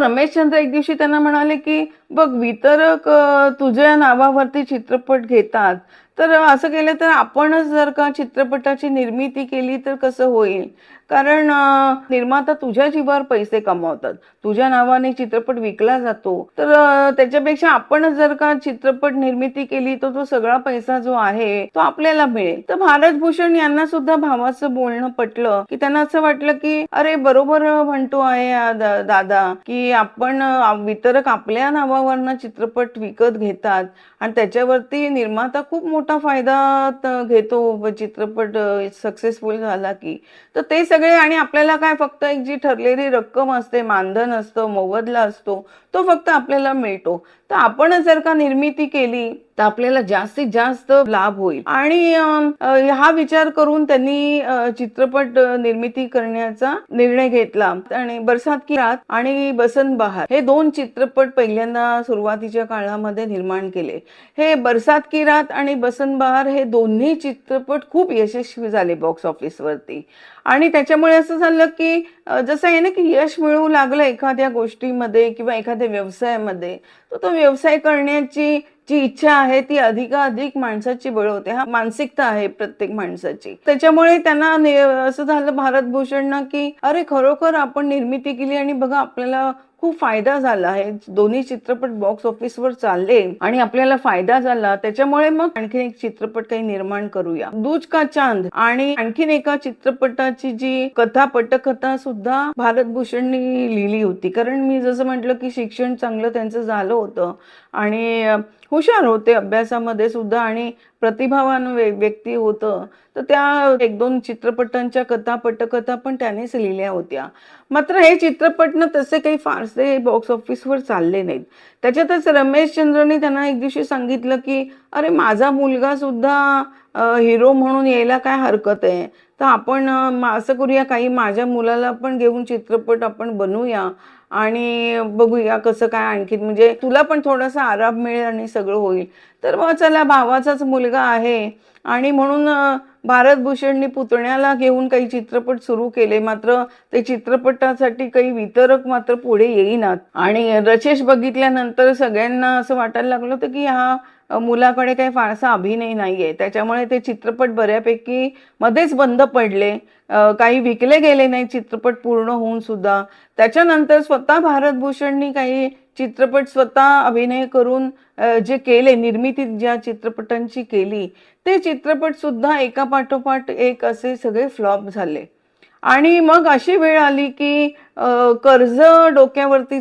रमेशचंद्र एक दिवशी त्यांना म्हणाले, की "बघ वितरक तुझ्या नावावरती चित्रपट घेतात. तर असं केलं तर आपणच जर का चित्रपटाची निर्मिती केली तर कसं होईल? कारण निर्माता तुझ्या जीवावर पैसे कमवतात. तुझ्या नावाने चित्रपट विकला जातो. तर त्याच्यापेक्षा आपणच जर का चित्रपट निर्मिती केली तर तो सगळा पैसा जो आहे तो आपल्याला मिळेल." तर भारतभूषण यांना सुद्धा भावाचं बोलणं पटलं, की त्यांना असं वाटलं, की अरे बरोबर म्हणतो आहे हा दादा, की आपण वितरक आपल्या नावावरनं चित्रपट विकत घेतात आणि त्याच्यावरती निर्माता खूप मोठा फायदा घेतो चित्रपट सक्सेसफुल झाला की. तर ते सगळे आणि आपल्याला काय फक्त एक जी ठरलेली रक्कम असते, मानधन असतं, मोबदला असतो, तो फक्त आपल्याला मिळतो. तर आपणच जर का निर्मिती केली तर आपल्याला जास्तीत जास्त लाभ होईल आणि हा विचार करून त्यांनी चित्रपट निर्मिती करण्याचा निर्णय घेतला आणि बरसात की रात आणि बसंत बहार हे 2 चित्रपट पहिल्यांदा सुरुवातीच्या काळामध्ये निर्माण केले. हे बरसात की रात आणि बसंत बहार हे दोन्ही चित्रपट खूप यशस्वी झाले बॉक्स ऑफिसवरती आणि त्याच्यामुळे असं झालं की जसं आहे ना की यश मिळू लागलं एखाद्या गोष्टीमध्ये किंवा एखाद्या व्यवसायामध्ये, तर तो व्यवसाय करण्याची जी इच्छा आहे ती अधिकाधिक माणसाची बळवते. हा मानसिकता आहे प्रत्येक माणसाची. त्याच्यामुळे त्यांना असं झालं भारतभूषणना की अरे खरोखर आपण निर्मिती केली आणि बघा आपल्याला खूप फायदा झाला आहे. दोन्ही चित्रपट बॉक्स ऑफिसवर चालले आणि आपल्याला फायदा झाला. त्याच्यामुळे मग आणखीन एक चित्रपट काही निर्माण करूया. दूज का चांद आणि आणखीन एका चित्रपटाची जी कथा पटकथा सुद्धा भारतभूषणनी लिहिली होती. कारण मी जसं म्हटलं की शिक्षण चांगलं त्यांचं झालं होतं आणि हुशार होते अभ्यासामध्ये सुद्धा आणि प्रतिभावान व्यक्ती होतं. तर त्या 1-2 चित्रपटांच्या कथा पटकथा पण त्यानेच लिहिल्या होत्या. मात्र हे चित्रपट ना तसे काही फारसे बॉक्स ऑफिसवर चालले नाहीत. त्याच्यातच रमेशचंद्रनी त्यांना एक दिवशी सांगितलं, की "अरे माझा मुलगा सुद्धा हिरो म्हणून यायला काय हरकत आहे. तर आपण असं करूया काही माझ्या मुलाला पण घेऊन चित्रपट आपण बनवूया आणि बघूया कसं काय आणखीन म्हणजे तुला पण थोडासा आराम मिळेल आणि सगळं होईल." तर मग चला भावाचाच मुलगा आहे आणि म्हणून भारतभूषणनी पुतण्याला घेऊन काही चित्रपट सुरू केले. मात्र ते चित्रपटासाठी काही वितरक मात्र पुढे येईनात आणि रचेश बघितल्यानंतर सगळ्यांना असं वाटायला लागलं होतं, की हा मुलाकडे काही फारसा अभिनय नाहीये. त्याच्यामुळे ते चित्रपट बऱ्यापैकी मध्येच बंद पडले. काही विकले गेले नाही चित्रपट पूर्ण होऊन सुद्धा. त्याच्यानंतर स्वतः भारतभूषणनी काही चित्रपट स्वतः अभिनय करून जे केले, निर्मिती ज्या चित्रपटांची केली, ते चित्रपट सुद्धा एकापाठोपाठ एक असे सगळे फ्लॉप झाले. आणि मग अशी वेळ आली की कर्ज डोक्यावरती